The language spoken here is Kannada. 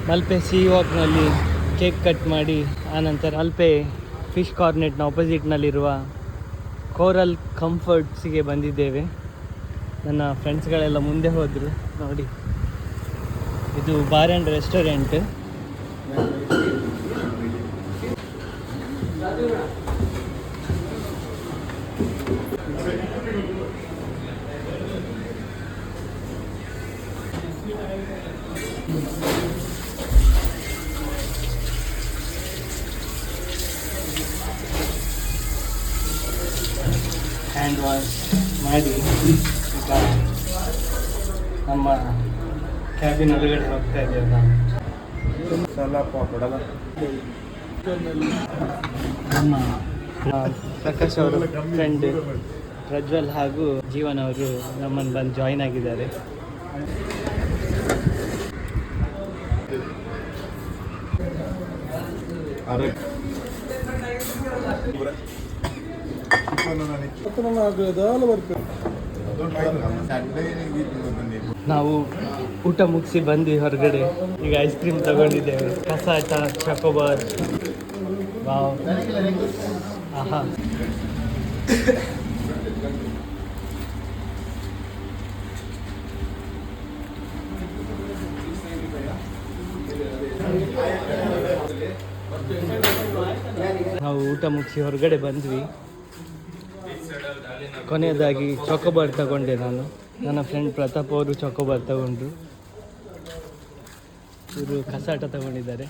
ಮಲ್ಪೆ ಸಿ ವಾಕ್ನಲ್ಲಿ ಕೇಕ್ ಕಟ್ ಮಾಡಿ ಆನಂತರ ಮಲ್ಪೆ ಫಿಶ್ ಕಾರ್ನೆಟ್ನ ಆಪೋಸಿಟ್ನಲ್ಲಿರುವ ಕೋರಲ್ ಕಂಫರ್ಟ್ಸಿಗೆ ಬಂದಿದ್ದೇವೆ. ನನ್ನ ಫ್ರೆಂಡ್ಸ್ಗಳೆಲ್ಲ ಮುಂದೆ ಹೋದರು. ನೋಡಿ, ಇದು bar and restaurant. Hand wash ಮಾಡಿ ಈಗ ನಮ್ಮ ಕ್ಯಾಬಿನ್ ಒಳಗಡೆ ಹೋಗ್ತಾ ಇದ್ದೇವೆ ನಾವು. ನಮ್ಮ ಪ್ರಕಾಶ್ ಅವರು ಫ್ರೆಂಡ್ ಪ್ರಜ್ವಲ್ ಹಾಗೂ ಜೀವನ್ ಅವರು ನಮ್ಮನ್ನು ಬಂದು ಜಾಯಿನ್ ಆಗಿದ್ದಾರೆ. ನಾವು ಊಟ ಮುಗಿಸಿ ಬಂದು ಹೊರಗಡೆ ಈಗ ಐಸ್ ಕ್ರೀಮ್ ತಗೊಂಡಿದ್ದೇವೆ. ಕಸಾಟ, ಚಾಕೋಬಾರ್. ವಾವ್, ಆಹಾ. ನಾವು ಊಟ ಮುಗಿಸಿ ಹೊರಗಡೆ ಬಂದ್ವಿ. ಕೊನೆಯದಾಗಿ ಚಾಕೋಬಾರ್ ತಗೊಂಡೆ ನಾನು. ನನ್ನ ಫ್ರೆಂಡ್ ಪ್ರತಾಪ್ ಅವರು ಚಾಕೋಬಾರ್ ತಗೊಂಡ್ರು. ಇವರು ಕಸಾಟ ತಗೊಂಡಿದ್ದಾರೆ.